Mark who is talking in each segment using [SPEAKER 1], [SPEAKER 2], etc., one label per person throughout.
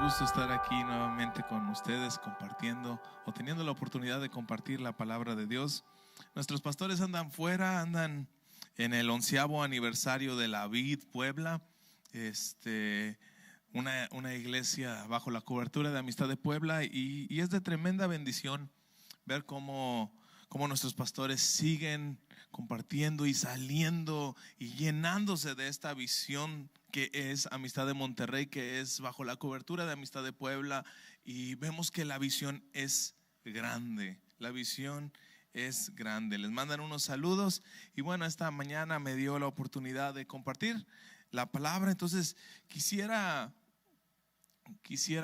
[SPEAKER 1] gusto estar aquí nuevamente con ustedes compartiendo o teniendo la oportunidad de compartir la palabra de Dios. Nuestros pastores andan fuera, andan en el 11º aniversario de la Vid Puebla, una iglesia bajo la cobertura de Amistad de Puebla, y es de tremenda bendición ver cómo nuestros pastores siguen compartiendo y saliendo y llenándose de esta visión que es Amistad de Monterrey, que es bajo la cobertura de Amistad de Puebla, y vemos que la visión es grande, la visión es grande. Les mandan unos saludos y bueno, esta mañana me dio la oportunidad de compartir la palabra, entonces quisiera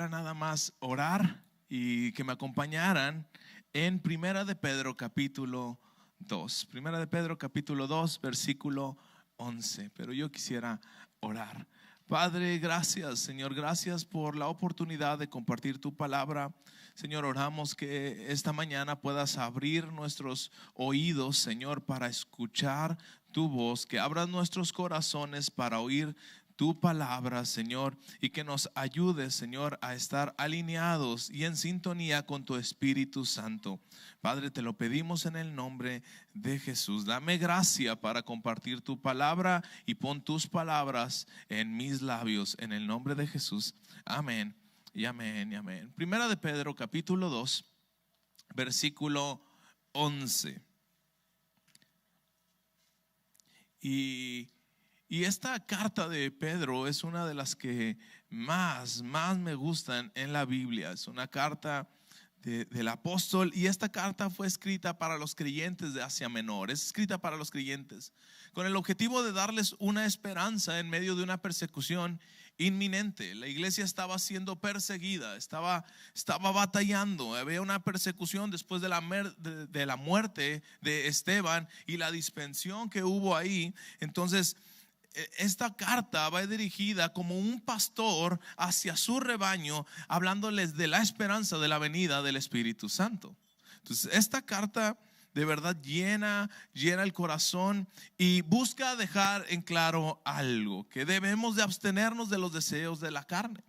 [SPEAKER 1] nada más orar y que me acompañaran en Primera de Pedro capítulo 2. Primera de Pedro capítulo 2 versículo 11. Pero yo quisiera orar. Padre, gracias, Señor, gracias por la oportunidad de compartir tu palabra. Señor, oramos que esta mañana puedas abrir nuestros oídos, Señor, para escuchar tu voz, que abras nuestros corazones para oír tu palabra, Señor, y que nos ayudes, Señor, a estar alineados y en sintonía con tu Espíritu Santo. Padre, te lo pedimos en el nombre de Jesús. Dame gracia para compartir tu palabra y pon tus palabras en mis labios, en el nombre de Jesús. Amén y amén y amén. Primera de Pedro capítulo 2 versículo 11. Y esta carta de Pedro es una de las que más me gustan en la Biblia. Es una carta del apóstol, y esta carta fue escrita para los creyentes de Asia Menor. Es escrita para los creyentes con el objetivo de darles una esperanza en medio de una persecución inminente. La iglesia estaba siendo perseguida, estaba batallando. Había una persecución después de la muerte de Esteban y la dispersión que hubo ahí. Entonces esta carta va dirigida como un pastor hacia su rebaño, hablándoles de la esperanza de la venida del Espíritu Santo. Entonces esta carta de verdad llena el corazón y busca dejar en claro algo: que debemos de abstenernos de los deseos de la carne.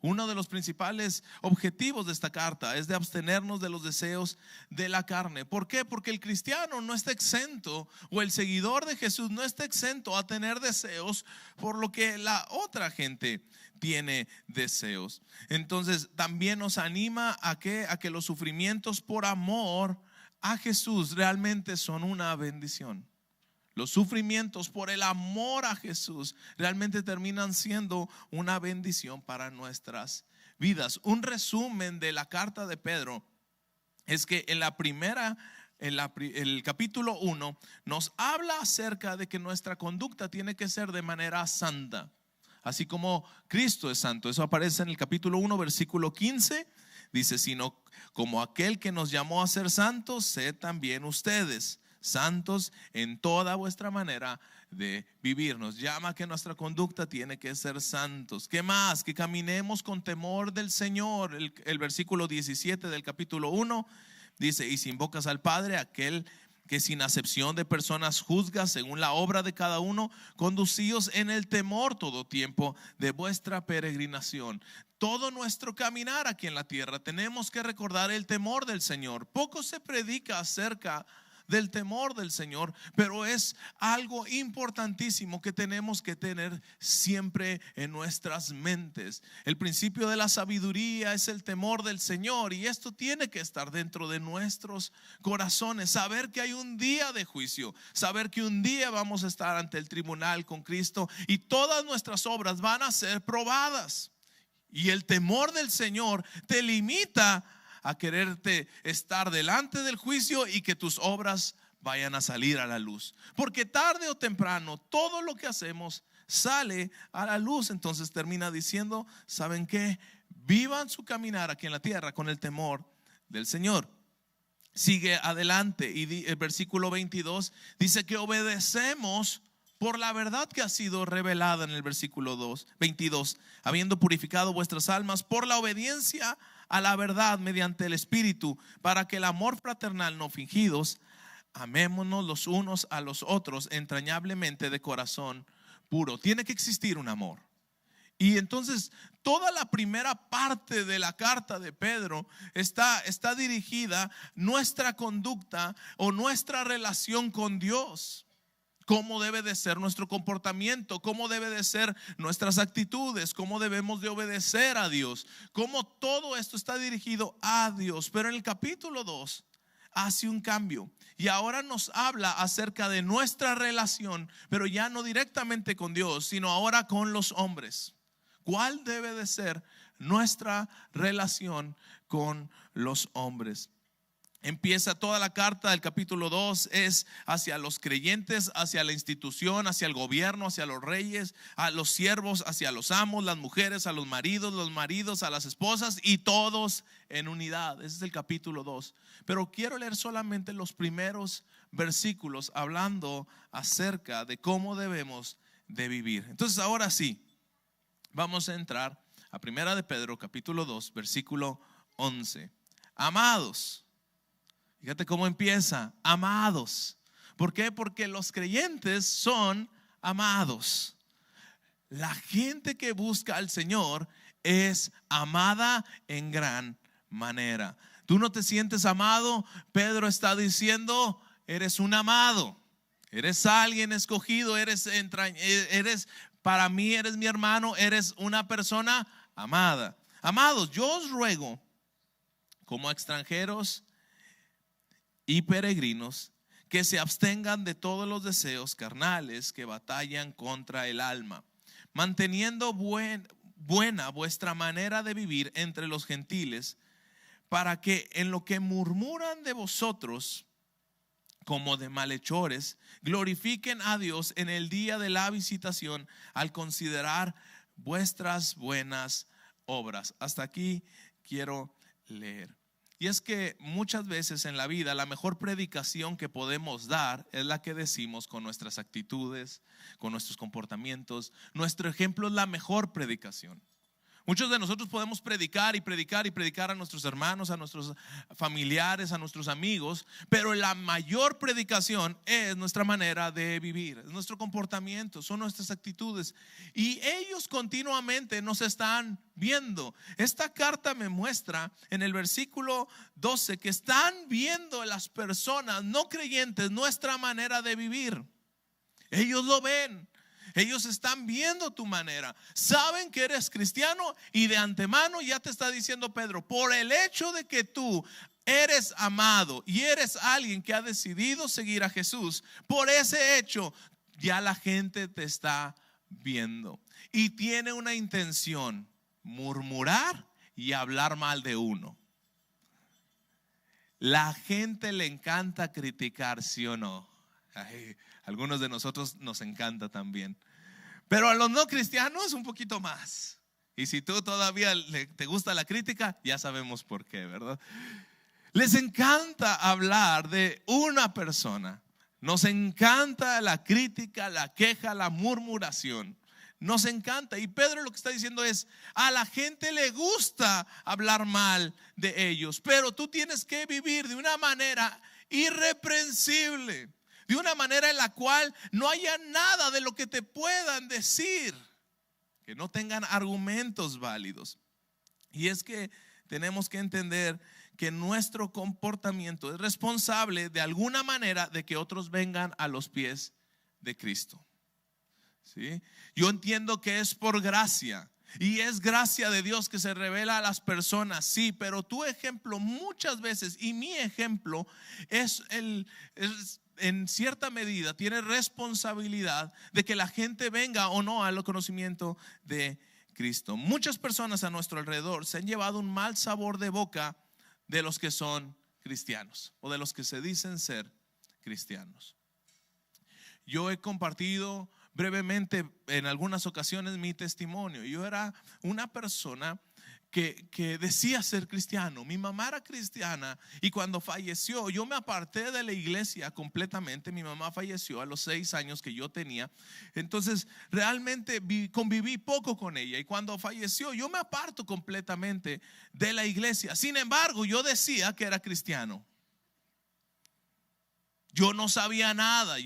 [SPEAKER 1] Uno de los principales objetivos de esta carta es de abstenernos de los deseos de la carne. ¿Por qué? Porque el cristiano no está exento, o el seguidor de Jesús no está exento a tener deseos por lo que la otra gente tiene deseos. Entonces también nos anima a que los sufrimientos por amor a Jesús realmente son una bendición. Los sufrimientos por el amor a Jesús realmente terminan siendo una bendición para nuestras vidas. Un resumen de la carta de Pedro es que en el capítulo 1 nos habla acerca de que nuestra conducta tiene que ser de manera santa, así como Cristo es santo. Eso aparece en el capítulo 1 versículo 15. Dice: sino como aquel que nos llamó a ser santos, sed también ustedes santos en toda vuestra manera de vivir. Nos llama que nuestra conducta tiene que ser santos. ¿Qué más? Que caminemos con temor del Señor. El versículo 17 del capítulo 1 dice: y si invocas al Padre, aquel que sin acepción de personas juzga según la obra de cada uno, conducíos en el temor todo tiempo de vuestra peregrinación. Todo nuestro caminar aquí en la tierra tenemos que recordar el temor del Señor. Poco se predica acerca del temor del Señor, pero es algo importantísimo que tenemos que tener siempre en nuestras mentes. El principio de la sabiduría es el temor del Señor, y esto tiene que estar dentro de nuestros corazones. Saber que hay un día de juicio, saber que un día vamos a estar ante el tribunal con Cristo y todas nuestras obras van a ser probadas. Y el temor del Señor te limita a quererte estar delante del juicio y que tus obras vayan a salir a la luz, porque tarde o temprano todo lo que hacemos sale a la luz. Entonces termina diciendo: ¿saben qué? Vivan su caminar aquí en la tierra con el temor del Señor. Sigue adelante y el versículo 22 dice que obedecemos por la verdad que ha sido revelada en el versículo 22, habiendo purificado vuestras almas por la obediencia a la verdad mediante el Espíritu, para que el amor fraternal no fingidos, amémonos los unos a los otros entrañablemente de corazón puro. Tiene que existir un amor. Y entonces toda la primera parte de la carta de Pedro está dirigida nuestra conducta o nuestra relación con Dios. Cómo debe de ser nuestro comportamiento, cómo debe de ser nuestras actitudes, cómo debemos de obedecer a Dios, cómo todo esto está dirigido a Dios. Pero en el capítulo 2 hace un cambio y ahora nos habla acerca de nuestra relación, pero ya no directamente con Dios, sino ahora con los hombres. ¿Cuál debe de ser nuestra relación con los hombres? Empieza toda la carta del capítulo 2 es hacia los creyentes, hacia la institución, hacia el gobierno, hacia los reyes, a los siervos, hacia los amos, las mujeres, a los maridos a las esposas y todos en unidad. Ese es el capítulo 2. Pero quiero leer solamente los primeros versículos hablando acerca de cómo debemos de vivir. Entonces ahora sí, vamos a entrar a Primera de Pedro capítulo 2 versículo 11. Amados, fíjate cómo empieza, amados. ¿Por qué? Porque los creyentes son amados. La gente que busca al Señor es amada en gran manera. ¿Tú no te sientes amado? Pedro está diciendo, eres un amado, eres alguien escogido, eres para mí, eres mi hermano, eres una persona amada. Amados, yo os ruego, como extranjeros y peregrinos, que se abstengan de todos los deseos carnales que batallan contra el alma, manteniendo buena vuestra manera de vivir entre los gentiles, para que en lo que murmuran de vosotros como de malhechores, glorifiquen a Dios en el día de la visitación al considerar vuestras buenas obras. Hasta aquí quiero leer. Y es que muchas veces en la vida la mejor predicación que podemos dar es la que decimos con nuestras actitudes, con nuestros comportamientos. Nuestro ejemplo es la mejor predicación. Muchos de nosotros podemos predicar y predicar y predicar a nuestros hermanos, a nuestros familiares, a nuestros amigos, pero la mayor predicación es nuestra manera de vivir, es nuestro comportamiento, son nuestras actitudes. Y ellos continuamente nos están viendo. Esta carta me muestra en el versículo 12 que están viendo las personas no creyentes nuestra manera de vivir. Ellos lo ven. Ellos están viendo tu manera, saben que eres cristiano y de antemano ya te está diciendo Pedro, por el hecho de que tú eres amado y eres alguien que ha decidido seguir a Jesús, por ese hecho ya la gente te está viendo y tiene una intención, murmurar y hablar mal de uno. La gente le encanta criticar, ¿sí o no? Ay, algunos de nosotros nos encanta también, pero a los no cristianos un poquito más. Y si tú todavía te gusta la crítica, ya sabemos por qué, ¿verdad? Les encanta hablar de una persona. Nos encanta la crítica, la queja, la murmuración. Nos encanta. Y Pedro lo que está diciendo es, a la gente le gusta hablar mal de ellos, pero tú tienes que vivir de una manera irreprensible, de una manera en la cual no haya nada de lo que te puedan decir que no tengan argumentos válidos. Y es que tenemos que entender que nuestro comportamiento es responsable de alguna manera de que otros vengan a los pies de Cristo. ¿Sí? Yo entiendo que es por gracia y es gracia de Dios que se revela a las personas, sí, pero tu ejemplo muchas veces y mi ejemplo es en cierta medida tiene responsabilidad de que la gente venga o no al conocimiento de Cristo. Muchas personas a nuestro alrededor se han llevado un mal sabor de boca de los que son cristianos o de los que se dicen ser cristianos. Yo he compartido brevemente en algunas ocasiones mi testimonio. Yo era una persona que decía ser cristiano. Mi mamá era cristiana y cuando falleció yo me aparté de la iglesia completamente. Mi mamá falleció a los 6 años que yo tenía. Entonces realmente conviví poco con ella y cuando falleció yo me aparto completamente de la iglesia. Sin embargo, yo decía que era cristiano. Yo no sabía nada.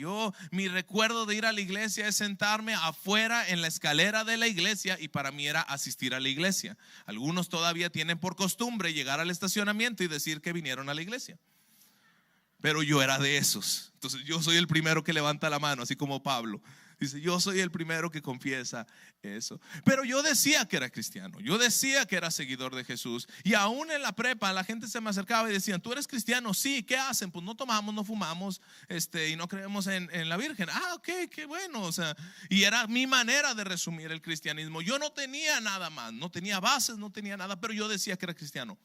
[SPEAKER 1] Mi recuerdo de ir a la iglesia es sentarme afuera en la escalera de la iglesia, y para mí era asistir a la iglesia. Algunos todavía tienen por costumbre llegar al estacionamiento y decir que vinieron a la iglesia, pero yo era de esos. Entonces yo soy el primero que levanta la mano, así como Pablo. Dice, yo soy el primero que confiesa eso. Pero yo decía que era cristiano, yo decía que era seguidor de Jesús. Y aún en la prepa la gente se me acercaba y decían, ¿tú eres cristiano? Sí. ¿Qué hacen? Pues no tomamos, no fumamos, y no creemos en la Virgen. Ok, qué bueno. O sea, y era mi manera de resumir el cristianismo. Yo no tenía nada más, no tenía bases, no tenía nada, pero yo decía que era cristiano.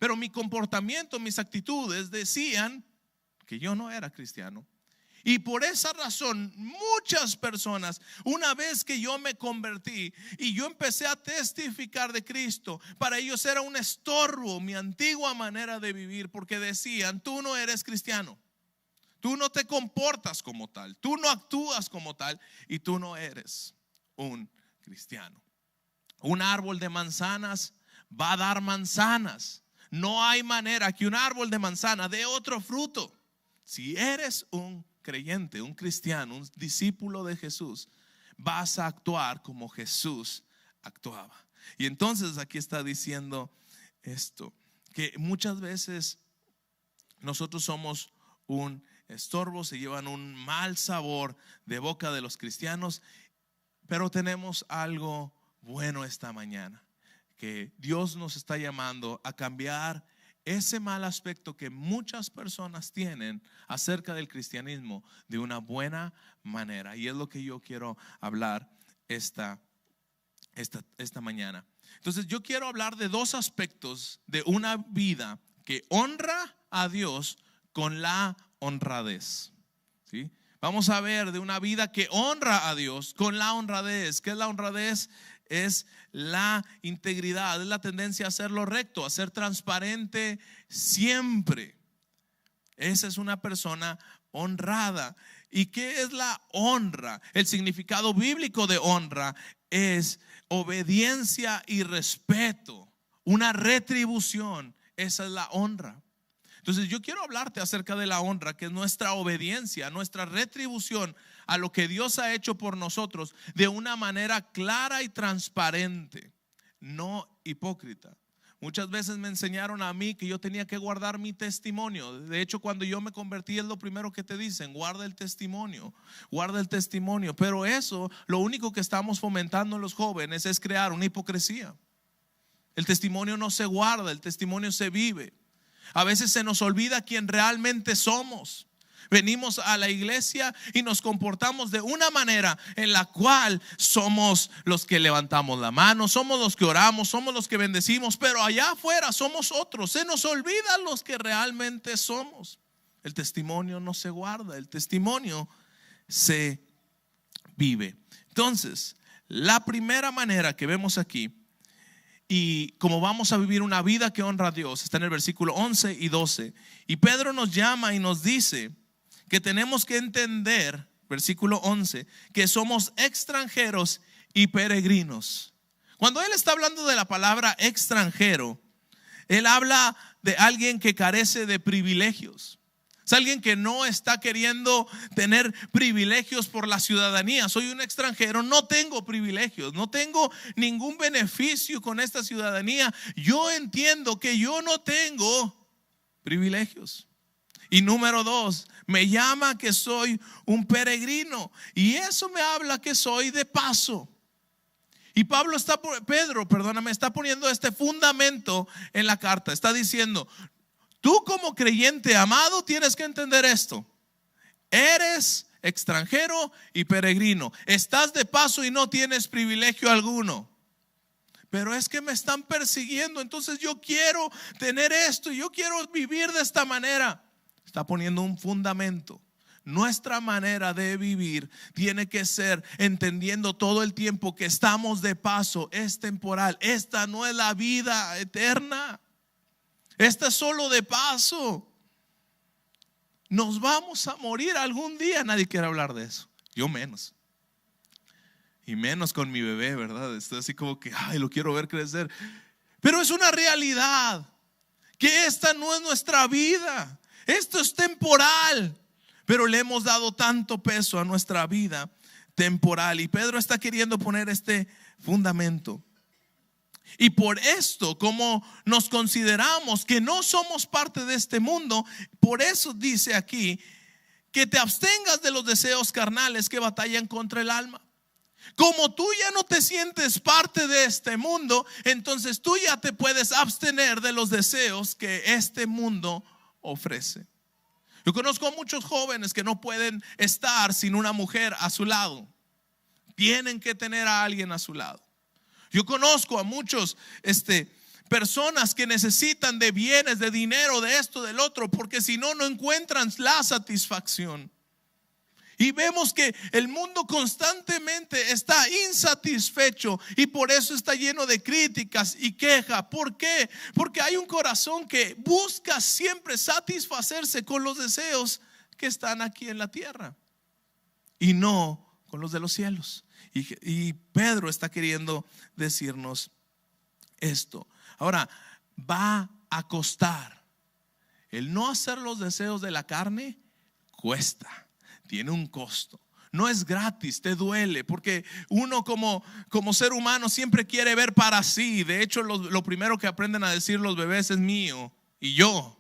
[SPEAKER 1] Pero mi comportamiento, mis actitudes decían que yo no era cristiano. Y por esa razón muchas personas, una vez que yo me convertí y yo empecé a testificar de Cristo, para ellos era un estorbo mi antigua manera de vivir, porque decían, tú no eres cristiano, tú no te comportas como tal, tú no actúas como tal, y tú no eres un cristiano. Un árbol de manzanas va a dar manzanas. No hay manera que un árbol de manzana dé otro fruto. Si eres un creyente, un cristiano, un discípulo de Jesús, vas a actuar como Jesús actuaba. Y entonces aquí está diciendo esto, que muchas veces nosotros somos un estorbo, se llevan un mal sabor de boca de los cristianos, pero tenemos algo bueno esta mañana, que Dios nos está llamando a cambiar ese mal aspecto que muchas personas tienen acerca del cristianismo de una buena manera. Y es lo que yo quiero hablar esta mañana. Entonces yo quiero hablar de dos aspectos de una vida que honra a Dios con la honradez, ¿sí? Vamos a ver de una vida que honra a Dios con la honradez. ¿Qué es la honradez? Es la integridad, es la tendencia a hacer lo recto, a ser transparente siempre. Esa es una persona honrada. ¿Y qué es la honra? El significado bíblico de honra es obediencia y respeto, una retribución. Esa es la honra. Entonces yo quiero hablarte acerca de la honra, que es nuestra obediencia, nuestra retribución a lo que Dios ha hecho por nosotros de una manera clara y transparente, no hipócrita. Muchas veces me enseñaron a mí que yo tenía que guardar mi testimonio. De hecho, cuando yo me convertí, es lo primero que te dicen: guarda el testimonio, guarda el testimonio. Pero eso, lo único que estamos fomentando en los jóvenes es crear una hipocresía. El testimonio no se guarda, el testimonio se vive. A veces se nos olvida quién realmente somos. Venimos a la iglesia y nos comportamos de una manera en la cual somos los que levantamos la mano, somos los que oramos, somos los que bendecimos, pero allá afuera somos otros. Se nos olvida los que realmente somos. El testimonio no se guarda, el testimonio se vive. Entonces, la primera manera que vemos aquí, y como vamos a vivir una vida que honra a Dios, está en el versículo 11 y 12. Y Pedro nos llama y nos dice que tenemos que entender, versículo 11, que somos extranjeros y peregrinos. Cuando él está hablando de la palabra extranjero, él habla de alguien que carece de privilegios. Es alguien que no está queriendo tener privilegios por la ciudadanía. Soy un extranjero, no tengo privilegios, no tengo ningún beneficio con esta ciudadanía. Yo entiendo que yo no tengo privilegios. Y número 2, me llama que soy un peregrino, y eso me habla que soy de paso. Y Pedro está poniendo este fundamento en la carta. Está diciendo: tú como creyente amado tienes que entender esto. Eres extranjero y peregrino. Estás de paso y no tienes privilegio alguno. Pero es que me están persiguiendo, entonces yo quiero tener esto, yo quiero vivir de esta manera. Está poniendo un fundamento. Nuestra manera de vivir tiene que ser entendiendo todo el tiempo que estamos de paso. Es temporal. Esta no es la vida eterna. Esta es solo de paso. Nos vamos a morir algún día. Nadie quiere hablar de eso. Yo menos. Y menos con mi bebé, ¿verdad? Estoy así como que, ay, lo quiero ver crecer. Pero es una realidad que esta no es nuestra vida. Esto es temporal. pero le hemos dado tanto peso a nuestra vida temporal. Y Pedro está queriendo poner este fundamento. Y por esto, como nos consideramos que no somos parte de este mundo, por eso dice aquí que te abstengas de los deseos carnales que batallan contra el alma. Como tú ya no te sientes parte de este mundo, entonces tú ya te puedes abstener de los deseos que este mundo ofrece. Yo conozco a muchos jóvenes que no pueden estar sin una mujer a su lado. Tienen que tener a alguien a su lado. Yo conozco a muchos personas que necesitan de bienes, de dinero, de esto, del otro, porque si no, no encuentran la satisfacción. Y vemos que el mundo constantemente está insatisfecho y por eso está lleno de críticas y queja. ¿Por qué? Porque hay un corazón que busca siempre satisfacerse con los deseos que están aquí en la tierra y no con los de los cielos. Y Pedro está queriendo decirnos esto. Ahora, va a costar. El no hacer los deseos de la carne cuesta, tiene un costo. No es gratis, te duele, porque uno como ser humano siempre quiere ver para sí. De hecho, lo primero que aprenden a decir los bebés es mío y yo.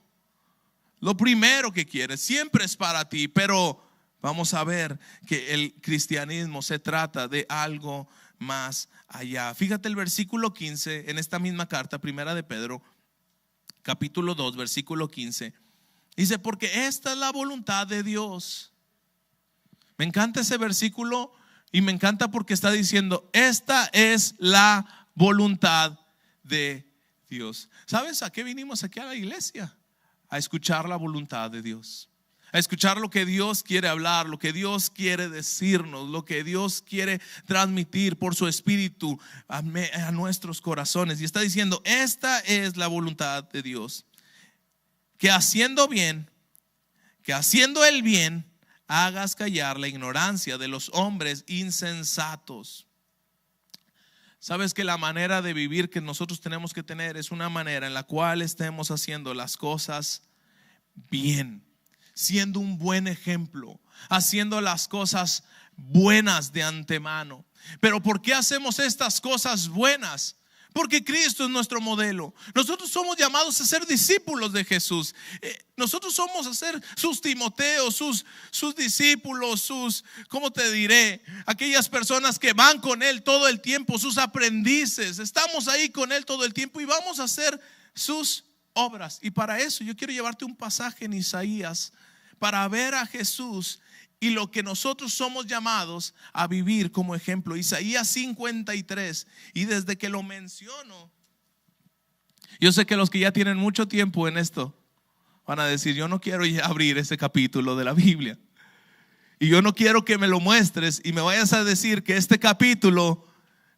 [SPEAKER 1] Lo primero que quieres siempre es para ti, pero vamos a ver que el cristianismo se trata de algo más allá. Fíjate el versículo 15 en esta misma carta, primera de Pedro, capítulo 2, versículo 15. Dice, porque esta es la voluntad de Dios. Me encanta ese versículo y me encanta porque está diciendo, esta es la voluntad de Dios. ¿Sabes a qué vinimos aquí a la iglesia? A escuchar la voluntad de Dios. A escuchar lo que Dios quiere hablar, lo que Dios quiere decirnos, lo que Dios quiere transmitir por su espíritu a nuestros corazones. Y está diciendo, esta es la voluntad de Dios, que haciendo el bien, hagas callar la ignorancia de los hombres insensatos. Sabes que la manera de vivir que nosotros tenemos que tener es una manera en la cual estemos haciendo las cosas bien, siendo un buen ejemplo, haciendo las cosas buenas de antemano. Pero ¿por qué hacemos estas cosas buenas? Porque Cristo es nuestro modelo. Nosotros somos llamados a ser discípulos de Jesús. Nosotros somos a ser sus Timoteos, sus discípulos, ¿cómo te diré? Aquellas personas que van con Él todo el tiempo, sus aprendices. Estamos ahí con Él todo el tiempo y vamos a hacer sus obras. Y para eso yo quiero llevarte un pasaje en Isaías para ver a Jesús y lo que nosotros somos llamados a vivir como ejemplo. Isaías 53. Y desde que lo menciono, yo sé que los que ya tienen mucho tiempo en esto van a decir, yo no quiero ya abrir ese capítulo de la Biblia y yo no quiero que me lo muestres y me vayas a decir que este capítulo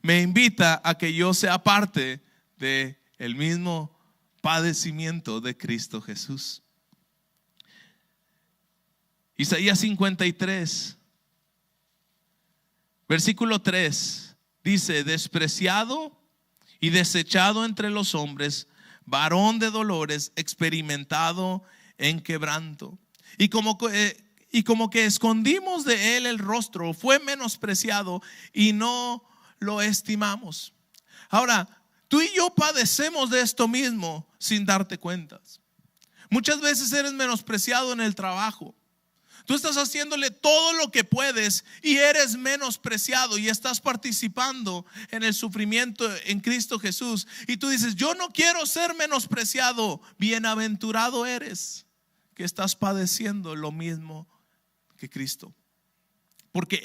[SPEAKER 1] me invita a que yo sea parte de el mismo padecimiento de Cristo Jesús. Isaías 53, versículo 3 dice, despreciado y desechado entre los hombres, varón de dolores, experimentado en quebranto. Y como que escondimos de él el rostro, fue menospreciado y no lo estimamos. Ahora, tú y yo padecemos de esto mismo sin darte cuentas. Muchas veces eres menospreciado en el trabajo. Tú estás haciéndole todo lo que puedes y eres menospreciado y estás participando en el sufrimiento en Cristo Jesús. Y tú dices, yo no quiero ser menospreciado. Bienaventurado eres que estás padeciendo lo mismo que Cristo. Porque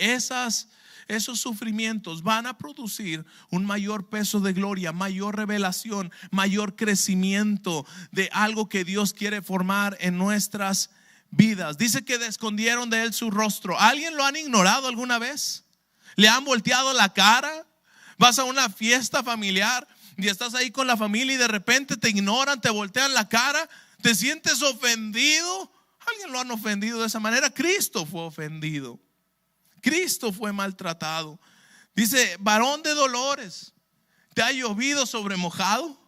[SPEAKER 1] esos sufrimientos van a producir un mayor peso de gloria, mayor revelación, mayor crecimiento de algo que Dios quiere formar en nuestras vidas. Dice que escondieron de él su rostro. ¿Alguien lo han ignorado alguna vez? ¿Le han volteado la cara? Vas a una fiesta familiar y estás ahí con la familia y de repente te ignoran, te voltean la cara, te sientes ofendido. ¿Alguien lo han ofendido de esa manera? Cristo fue ofendido. Cristo fue maltratado. Dice, varón de dolores, ¿te ha llovido sobre mojado?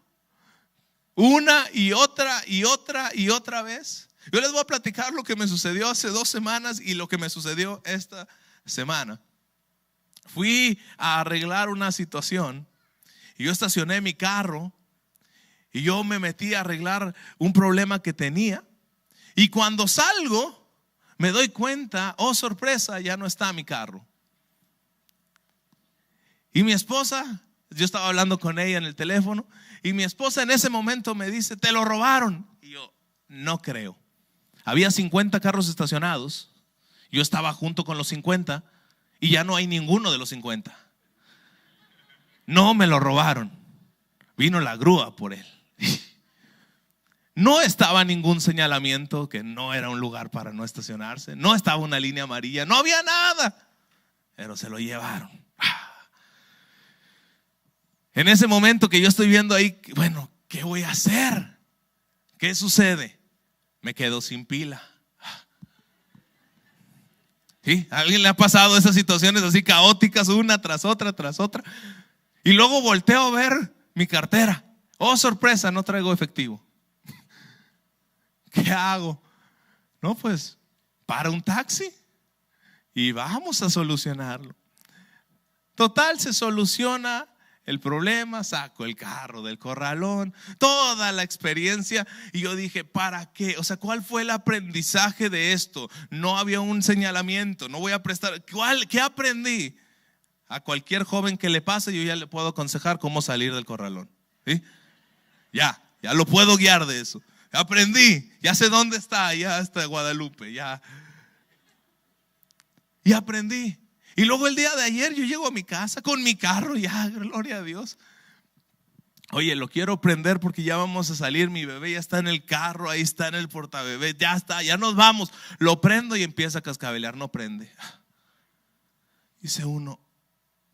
[SPEAKER 1] Una y otra y otra y otra vez. Yo les voy a platicar lo que me sucedió hace 2 semanas y lo que me sucedió esta semana. Fui a arreglar una situación y yo estacioné mi carro y yo me metí a arreglar un problema que tenía. Y cuando salgo, me doy cuenta, oh sorpresa, ya no está mi carro. Y mi esposa, yo estaba hablando con ella en el teléfono, y mi esposa en ese momento me dice, te lo robaron. Y yo, no creo. Había 50 carros estacionados, yo estaba junto con los 50 y ya no hay ninguno de los 50. No me lo robaron, vino la grúa por él. No estaba ningún señalamiento que no era un lugar para no estacionarse, no estaba una línea amarilla, no había nada, pero se lo llevaron. En ese momento que yo estoy viendo ahí, bueno, ¿qué voy a hacer? ¿Qué sucede? Me quedo sin pila. ¿Sí? ¿A alguien le ha pasado esas situaciones así caóticas, una tras otra, tras otra? Y luego volteo a ver mi cartera. Oh, sorpresa, no traigo efectivo. ¿Qué hago? No, pues, para un taxi y vamos a solucionarlo. Total, se soluciona el problema, saco el carro del corralón, toda la experiencia. Y yo dije, ¿para qué? O sea, ¿cuál fue el aprendizaje de esto? No había un señalamiento, no voy a prestar. ¿Qué aprendí? A cualquier joven que le pase, yo ya le puedo aconsejar cómo salir del corralón. ¿Sí? Ya lo puedo guiar de eso. Aprendí, ya sé dónde está, ya está Guadalupe, ya. Y aprendí. Y luego el día de ayer yo llego a mi casa con mi carro, ya, gloria a Dios. Oye, lo quiero prender porque ya vamos a salir, mi bebé ya está en el carro, ahí está en el portabebé, ya está, ya nos vamos. Lo prendo y empieza a cascabelear, no prende. Dice uno,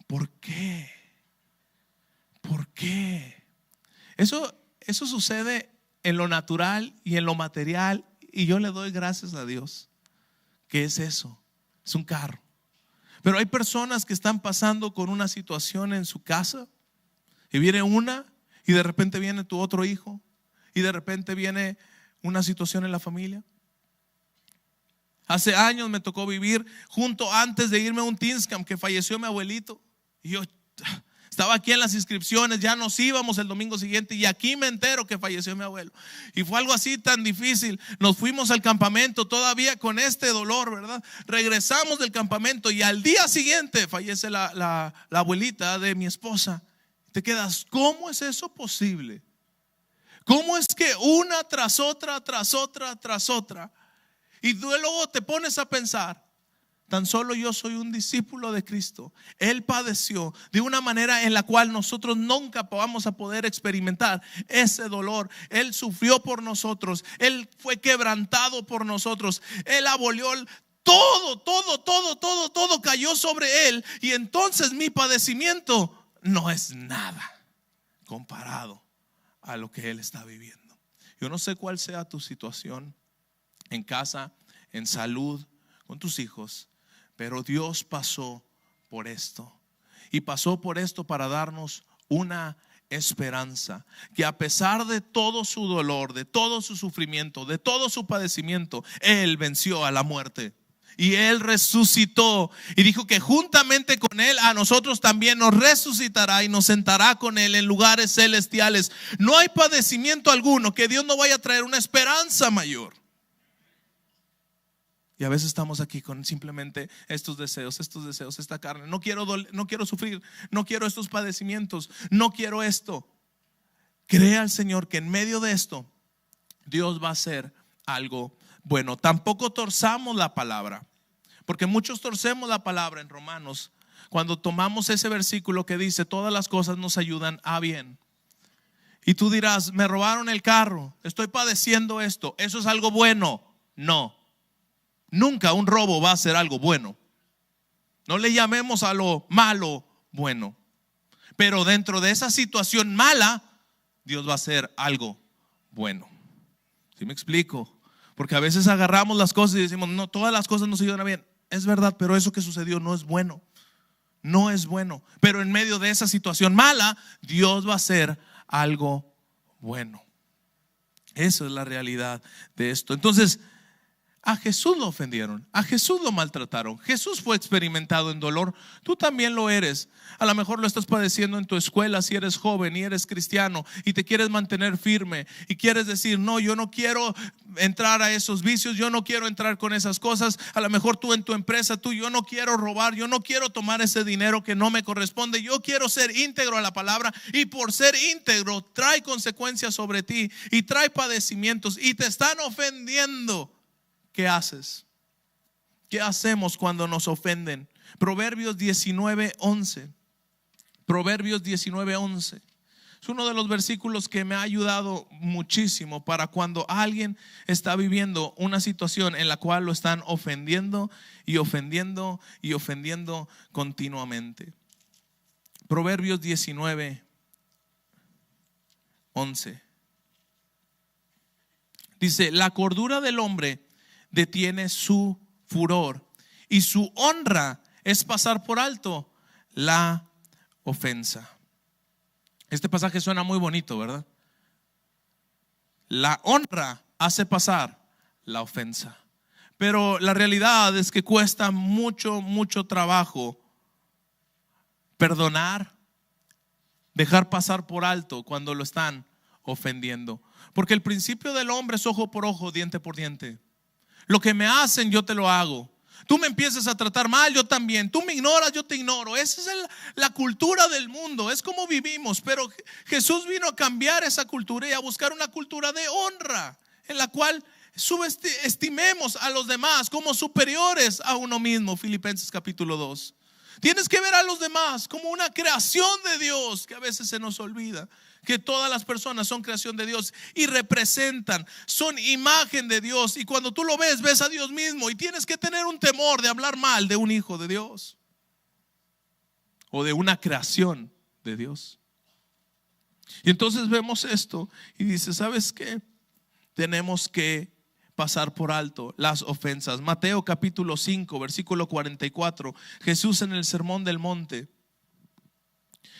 [SPEAKER 1] ¿por qué? ¿Por qué? Eso sucede en lo natural y en lo material, y yo le doy gracias a Dios. ¿Qué es eso? Es un carro. Pero hay personas que están pasando con una situación en su casa y viene una y de repente viene tu otro hijo y de repente viene una situación en la familia. Hace años me tocó vivir junto antes de irme a un Teens Camp que falleció mi abuelito y yo estaba aquí en las inscripciones, ya nos íbamos el domingo siguiente y aquí me entero que falleció mi abuelo. Y fue algo así tan difícil. Nos fuimos al campamento todavía con este dolor, ¿verdad? Regresamos del campamento y al día siguiente fallece la abuelita de mi esposa. Te quedas, ¿cómo es eso posible? ¿Cómo es que una tras otra, tras otra, tras otra? Y luego te pones a pensar, tan solo yo soy un discípulo de Cristo. Él padeció de una manera en la cual nosotros nunca vamos a poder experimentar ese dolor. Él sufrió por nosotros. Él fue quebrantado por nosotros. Él abolió todo cayó sobre él. Y entonces mi padecimiento no es nada comparado a lo que él está viviendo. Yo no sé cuál sea tu situación en casa, en salud, con tus hijos. Pero Dios pasó por esto. Y pasó por esto para darnos una esperanza. Que a pesar de todo su dolor, de todo su sufrimiento, de todo su padecimiento, Él venció a la muerte. Y Él resucitó. Y dijo que juntamente con Él a nosotros también nos resucitará y nos sentará con Él en lugares celestiales. No hay padecimiento alguno que Dios no vaya a traer una esperanza mayor. Y a veces estamos aquí con simplemente estos deseos, esta carne. No quiero sufrir, no quiero estos padecimientos, no quiero esto. Crea al Señor que en medio de esto Dios va a hacer algo bueno. Tampoco torzamos la palabra, porque muchos torcemos la palabra en Romanos cuando tomamos ese versículo que dice todas las cosas nos ayudan a bien. Y tú dirás, me robaron el carro, estoy padeciendo esto, ¿eso es algo bueno? No. Nunca un robo va a ser algo bueno. No le llamemos a lo malo bueno. Pero dentro de esa situación mala, Dios va a hacer algo bueno. ¿Sí me explico? Porque a veces agarramos las cosas y decimos, no, todas las cosas nos ayudan a bien. Es verdad, pero eso que sucedió no es bueno. No es bueno. Pero en medio de esa situación mala, Dios va a hacer algo bueno. Esa es la realidad de esto. Entonces, a Jesús lo ofendieron, a Jesús lo maltrataron. Jesús fue experimentado en dolor, tú también lo eres. A lo mejor lo estás padeciendo en tu escuela si eres joven y eres cristiano y te quieres mantener firme y quieres decir, no, yo no quiero entrar a esos vicios, yo no quiero entrar con esas cosas. A lo mejor tú en tu empresa, yo no quiero robar, yo no quiero tomar ese dinero que no me corresponde, yo quiero ser íntegro a la palabra, y por ser íntegro trae consecuencias sobre ti y trae padecimientos y te están ofendiendo. ¿Qué haces? ¿Qué hacemos cuando nos ofenden? Proverbios 19:11. Proverbios 19:11. Es uno de los versículos que me ha ayudado muchísimo para cuando alguien está viviendo una situación en la cual lo están ofendiendo y ofendiendo y ofendiendo continuamente. Proverbios 19:11. Dice: la cordura del hombre detiene su furor y su honra es pasar por alto la ofensa. Este pasaje suena muy bonito, ¿verdad? La honra hace pasar la ofensa, pero la realidad es que cuesta mucho trabajo perdonar, dejar pasar por alto cuando lo están ofendiendo, porque el principio del hombre es ojo por ojo, diente por diente. Lo que me hacen, yo te lo hago. Tú me empiezas a tratar mal, yo también. Tú me ignoras, yo te ignoro. Esa es la cultura del mundo, es como vivimos. Pero Jesús vino a cambiar esa cultura y a buscar una cultura de honra, en la cual subestimemos a los demás como superiores a uno mismo. Filipenses capítulo 2. Tienes que ver a los demás como una creación de Dios, que a veces se nos olvida que todas las personas son creación de Dios y representan, son imagen de Dios. Y cuando tú lo ves, ves a Dios mismo, y tienes que tener un temor de hablar mal de un hijo de Dios o de una creación de Dios. Y entonces vemos esto y dice: ¿sabes qué? Tenemos que pasar por alto las ofensas. Mateo capítulo 5 versículo 44. Jesús en el sermón del monte,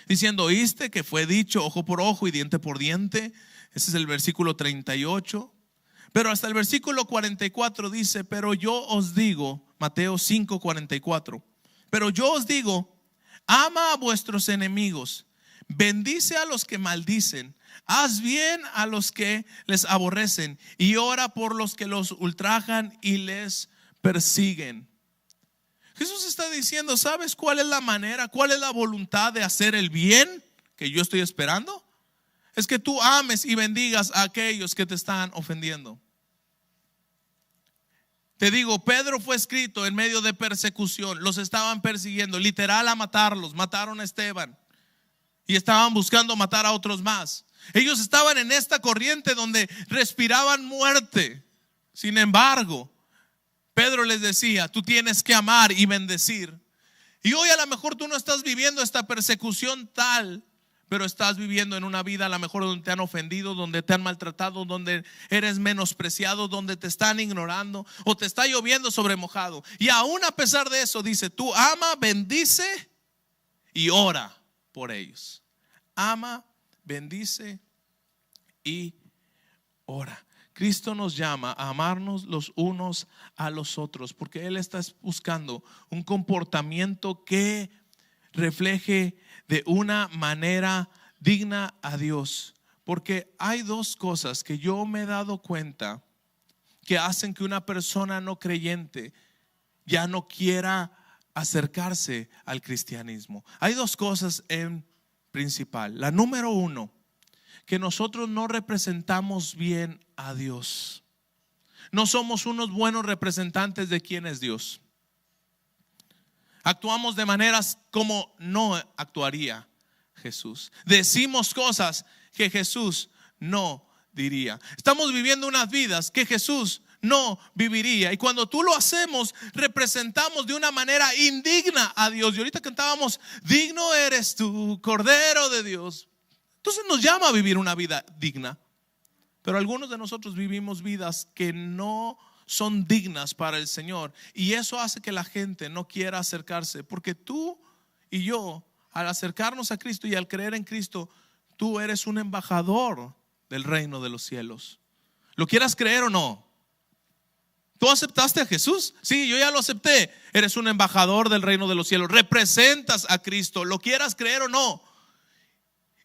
[SPEAKER 1] diciendo: ¿oíste que fue dicho ojo por ojo y diente por diente? Ese es el versículo 38. Pero hasta el versículo 44 dice: pero yo os digo, Mateo 5:44, pero yo os digo, ama a vuestros enemigos, bendice a los que maldicen, haz bien a los que les aborrecen y ora por los que los ultrajan y les persiguen. Jesús está diciendo: ¿sabes cuál es la manera, cuál es la voluntad de hacer el bien que yo estoy esperando? Es que tú ames y bendigas a aquellos que te están ofendiendo. Te digo, Pedro fue escrito en medio de persecución. Los estaban persiguiendo, literal, a matarlos. Mataron a Esteban y estaban buscando matar a otros más. Ellos estaban en esta corriente donde respiraban muerte. Sin embargo, Pedro les decía: tú tienes que amar y bendecir. Y hoy a lo mejor tú no estás viviendo esta persecución tal, pero estás viviendo en una vida a lo mejor donde te han ofendido, donde te han maltratado, donde eres menospreciado, donde te están ignorando o te está lloviendo sobre mojado. Y aún a pesar de eso dice: tú ama, bendice y ora por ellos. Ama, bendice y ora. Cristo nos llama a amarnos los unos a los otros, porque Él está buscando un comportamiento que refleje de una manera digna a Dios. Porque hay dos cosas que yo me he dado cuenta que hacen que una persona no creyente ya no quiera acercarse al cristianismo. Hay dos cosas en principal. La número uno, que nosotros no representamos bien a Dios. No somos unos buenos representantes de quién es Dios. Actuamos de maneras como no actuaría Jesús. Decimos cosas que Jesús no diría. Estamos viviendo unas vidas que Jesús no viviría. Y cuando tú lo hacemos, representamos de una manera indigna a Dios. Y ahorita cantábamos: digno eres tú, Cordero de Dios. Entonces nos llama a vivir una vida digna. Pero algunos de nosotros vivimos vidas que no son dignas para el Señor, y eso hace que la gente no quiera acercarse, porque tú y yo, al acercarnos a Cristo y al creer en Cristo, tú eres un embajador del reino de los cielos. ¿Lo quieras creer o no? ¿Tú aceptaste a Jesús? Sí, yo ya lo acepté. Eres un embajador del reino de los cielos. Representas a Cristo. ¿Lo quieras creer o no?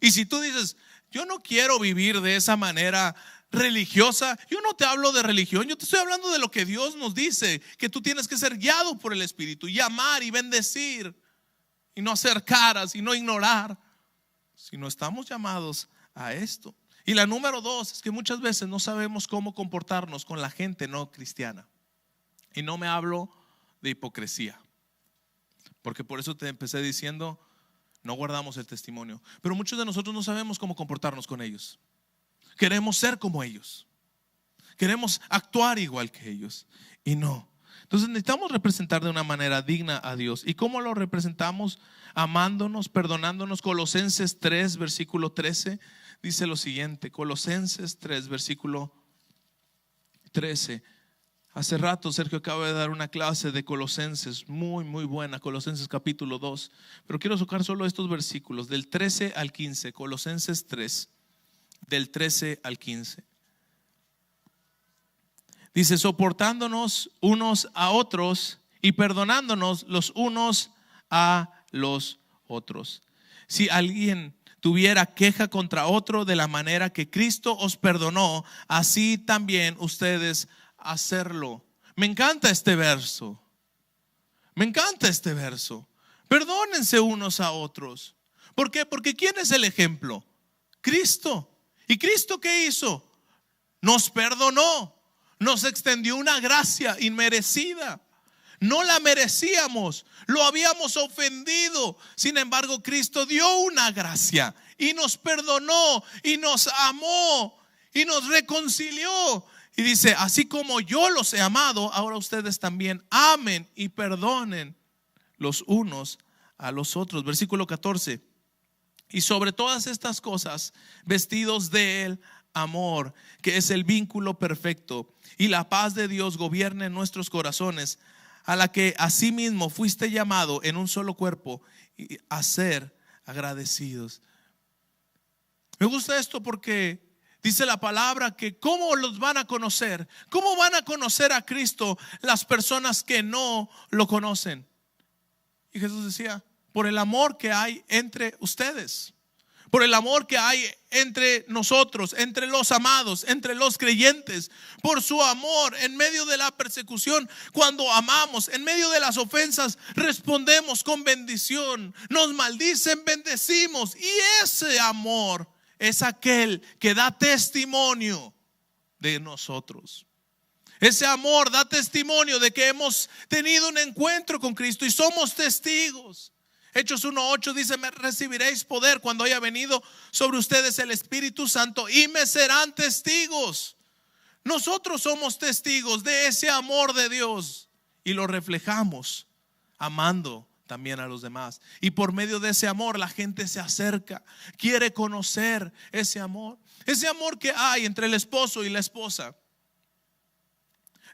[SPEAKER 1] Y si tú dices, yo no quiero vivir de esa manera religiosa, yo no te hablo de religión, yo te estoy hablando de lo que Dios nos dice, que tú tienes que ser guiado por el Espíritu y amar y bendecir y no hacer caras y no ignorar, sino estamos llamados a esto. Y la número 2 es que muchas veces no sabemos cómo comportarnos con la gente no cristiana. Y no me hablo de hipocresía, porque por eso te empecé diciendo, no guardamos el testimonio. Pero muchos de nosotros no sabemos cómo comportarnos con ellos. Queremos ser como ellos, queremos actuar igual que ellos, y no. Entonces necesitamos representar de una manera digna a Dios. ¿Y cómo lo representamos? Amándonos, perdonándonos. Colosenses 3 versículo 13 dice lo siguiente. Colosenses 3 versículo 13. Hace rato Sergio acaba de dar una clase de Colosenses muy buena, Colosenses capítulo 2, pero quiero tocar solo estos versículos del 13 al 15. Colosenses 3 del 13 al 15. Dice: soportándonos unos a otros y perdonándonos los unos a los otros. Si alguien tuviera queja contra otro, de la manera que Cristo os perdonó, así también ustedes hacerlo. Me encanta este verso. Me encanta este verso. Perdónense unos a otros. ¿Por qué? Porque ¿quién es el ejemplo? Cristo. ¿Y Cristo qué hizo? Nos perdonó. Nos extendió una gracia inmerecida. No la merecíamos, lo habíamos ofendido. Sin embargo, Cristo dio una gracia y nos perdonó y nos amó y nos reconcilió. Y dice: así como yo los he amado, ahora ustedes también amen y perdonen los unos a los otros. Versículo 14. Y sobre todas estas cosas, vestidos del amor, que es el vínculo perfecto, y la paz de Dios gobierne en nuestros corazones, a la que asimismo fuiste llamado en un solo cuerpo, y a ser agradecidos. Me gusta esto porque dice la palabra que ¿cómo los van a conocer? ¿Cómo van a conocer a Cristo las personas que no lo conocen? Y Jesús decía: por el amor que hay entre ustedes, por el amor que hay entre nosotros, entre los amados, entre los creyentes, por su amor en medio de la persecución. Cuando amamos, en medio de las ofensas, respondemos con bendición. Nos maldicen, bendecimos. Y ese amor es aquel que da testimonio de nosotros. Ese amor da testimonio de que hemos tenido un encuentro con Cristo y somos testigos. Hechos 1:8 dice: me recibiréis poder cuando haya venido sobre ustedes el Espíritu Santo y me serán testigos. Nosotros somos testigos de ese amor de Dios y lo reflejamos amando también a los demás. Y por medio de ese amor la gente se acerca, quiere conocer ese amor que hay entre el esposo y la esposa,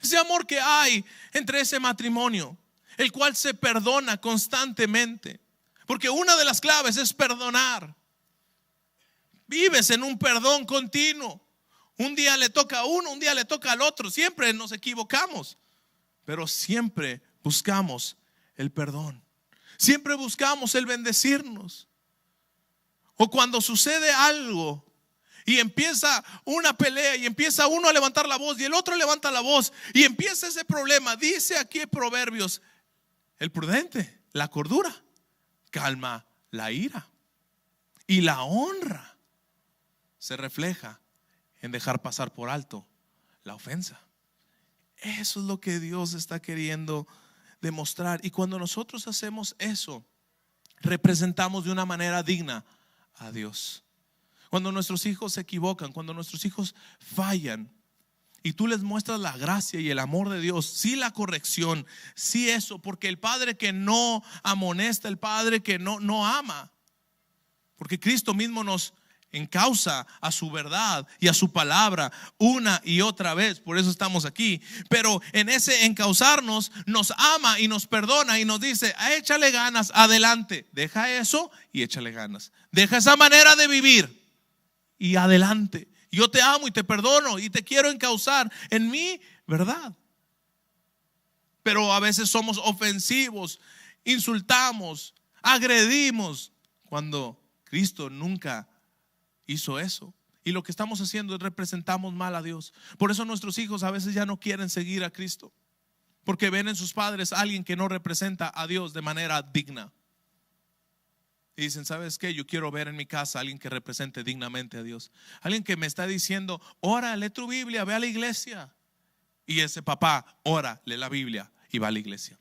[SPEAKER 1] ese amor que hay entre ese matrimonio, el cual se perdona constantemente. Porque una de las claves es perdonar. Vives en un perdón continuo. Un día le toca a uno, un día le toca al otro. Siempre nos equivocamos, pero siempre buscamos el perdón. Siempre buscamos el bendecirnos. O cuando sucede algo y empieza una pelea y empieza uno a levantar la voz y el otro levanta la voz y empieza ese problema. Dice aquí en Proverbios: el prudente, la cordura, calma la ira, y la honra se refleja en dejar pasar por alto la ofensa. Eso es lo que Dios está queriendo demostrar. Y cuando nosotros hacemos eso, representamos de una manera digna a Dios. Cuando nuestros hijos se equivocan, cuando nuestros hijos fallan, y tú les muestras la gracia y el amor de Dios, sí la corrección, sí eso, porque el padre que no amonesta, el padre que no ama, porque Cristo mismo nos encausa a su verdad y a su palabra una y otra vez, por eso estamos aquí. Pero en ese encauzarnos nos ama y nos perdona y nos dice: échale ganas, adelante, deja eso y échale ganas, deja esa manera de vivir y adelante. Yo te amo y te perdono y te quiero encauzar en mi verdad. Pero a veces somos ofensivos, insultamos, agredimos, cuando Cristo nunca hizo eso. Y lo que estamos haciendo es representamos mal a Dios. Por eso nuestros hijos a veces ya no quieren seguir a Cristo, porque ven en sus padres a alguien que no representa a Dios de manera digna. Y dicen, ¿sabes qué? Yo quiero ver en mi casa a alguien que represente dignamente a Dios. Alguien que me está diciendo, ora, lee tu Biblia, ve a la iglesia. Y ese papá ora, lee la Biblia y va a la iglesia.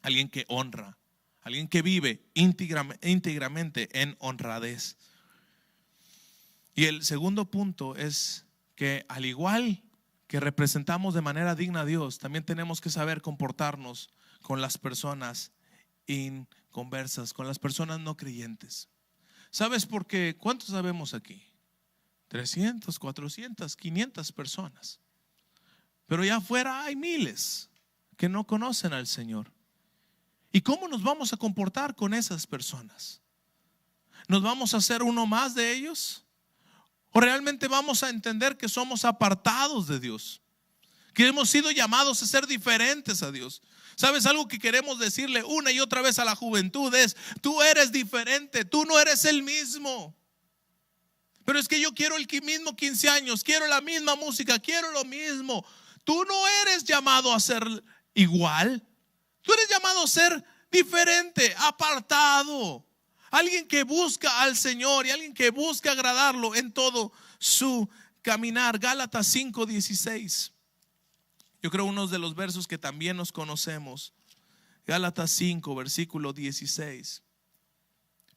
[SPEAKER 1] Alguien que honra, alguien que vive íntegramente en honradez. Y el segundo punto es que al igual que representamos de manera digna a Dios, también tenemos que saber comportarnos con las personas inconversas, con las personas no creyentes. ¿Sabes por qué? ¿Cuántos sabemos aquí? 300, 400, 500 personas. Pero allá afuera hay miles que no conocen al Señor. ¿Y cómo nos vamos a comportar con esas personas? ¿Nos vamos a hacer uno más de ellos? ¿O realmente vamos a entender que somos apartados de Dios? Que hemos sido llamados a ser diferentes a Dios. ¿Sabes? Algo que queremos decirle una y otra vez a la juventud es: tú eres diferente, tú no eres el mismo. Pero es que yo quiero el mismo 15 años, quiero la misma música, quiero lo mismo. Tú no eres llamado a ser igual. Tú eres llamado a ser diferente, apartado. Alguien que busca al Señor y alguien que busca agradarlo en todo su caminar. Gálatas 5:16. Yo creo uno de los versos que también nos conocemos. Gálatas 5, versículo 16.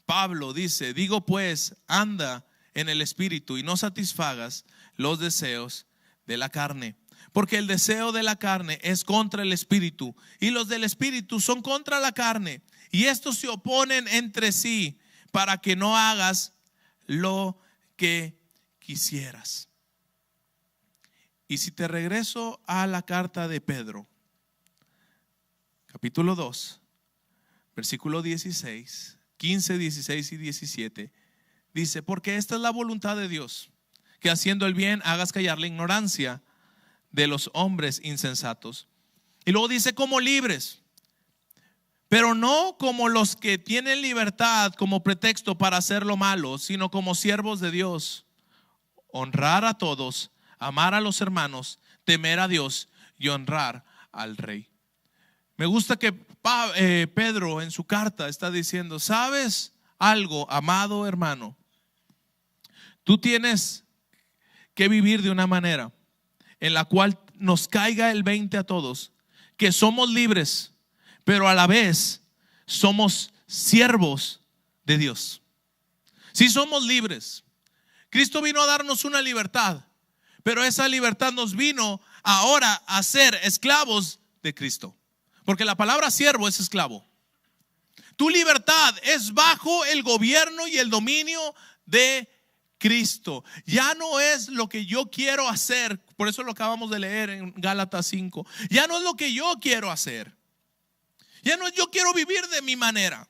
[SPEAKER 1] Pablo dice: digo pues, anda en el Espíritu y no satisfagas los deseos de la carne. Porque el deseo de la carne es contra el Espíritu, y los del Espíritu son contra la carne, y estos se oponen entre sí, para que no hagas lo que quisieras. Y si te regreso a la carta de Pedro, capítulo 2, versículo 16, 15, 16 y 17, dice: porque esta es la voluntad de Dios, que haciendo el bien hagas callar la ignorancia de los hombres insensatos. Y luego dice: como libres, pero no como los que tienen libertad como pretexto para hacer lo malo, sino como siervos de Dios. Honrar a todos, amar a los hermanos, temer a Dios y honrar al Rey. Me gusta que Pedro en su carta está diciendo: ¿sabes algo, amado hermano? Tú tienes que vivir de una manera en la cual nos caiga el 20 a todos, que somos libres, pero a la vez somos siervos de Dios. Si somos libres, Cristo vino a darnos una libertad, pero esa libertad nos vino ahora a ser esclavos de Cristo, porque la palabra siervo es esclavo. Tu libertad es bajo el gobierno y el dominio de Cristo. Ya no es lo que yo quiero hacer. Por eso lo acabamos de leer en Gálatas 5. Ya no es lo que yo quiero hacer. Ya no es yo quiero vivir de mi manera.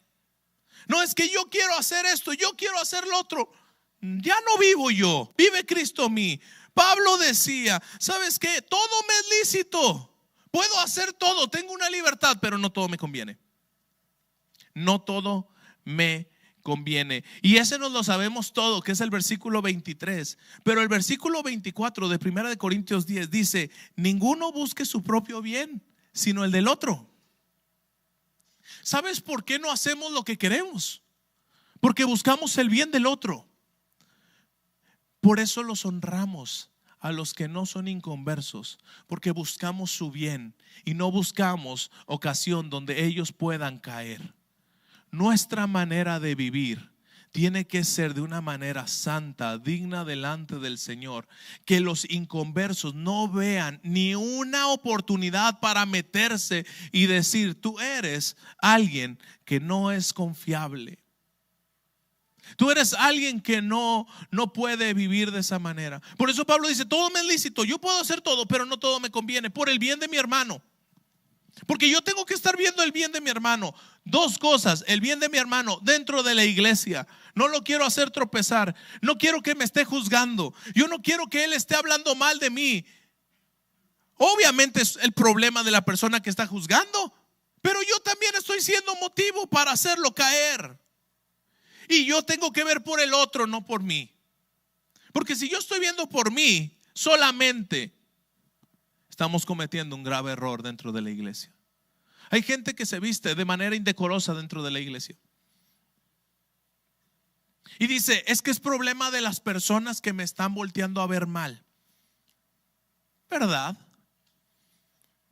[SPEAKER 1] No es que yo quiero hacer esto, yo quiero hacer lo otro. Ya no vivo yo, vive Cristo en mí. Pablo decía: ¿sabes qué? Todo me es lícito. Puedo hacer todo, tengo una libertad, pero no todo me conviene. No todo me conviene. Y ese nos lo sabemos todo, que es el versículo 23. Pero el versículo 24 de 1 Corintios 10 dice: ninguno busque su propio bien, sino el del otro. ¿Sabes por qué no hacemos lo que queremos? Porque buscamos el bien del otro. Por eso los honramos a los que no son inconversos, porque buscamos su bien y no buscamos ocasión donde ellos puedan caer. Nuestra manera de vivir tiene que ser de una manera santa, digna delante del Señor. Que los inconversos no vean ni una oportunidad para meterse y decir: tú eres alguien que no es confiable. Tú eres alguien que no puede vivir de esa manera. Por eso Pablo dice: todo me es lícito, yo puedo hacer todo, pero no todo me conviene. Por el bien de mi hermano, Porque yo tengo que estar viendo el bien de mi hermano. Dos cosas: el bien de mi hermano dentro de la iglesia. No lo quiero hacer tropezar. No quiero que me esté juzgando. Yo no quiero que él esté hablando mal de mí. Obviamente es el problema de la persona que está juzgando, pero yo también estoy siendo motivo para hacerlo caer. Y yo tengo que ver por el otro, no por mí. Porque si yo estoy viendo por mí solamente, estamos cometiendo un grave error dentro de la iglesia. Hay gente que se viste de manera indecorosa dentro de la iglesia y dice: es que es problema de las personas que me están volteando a ver mal. ¿Verdad?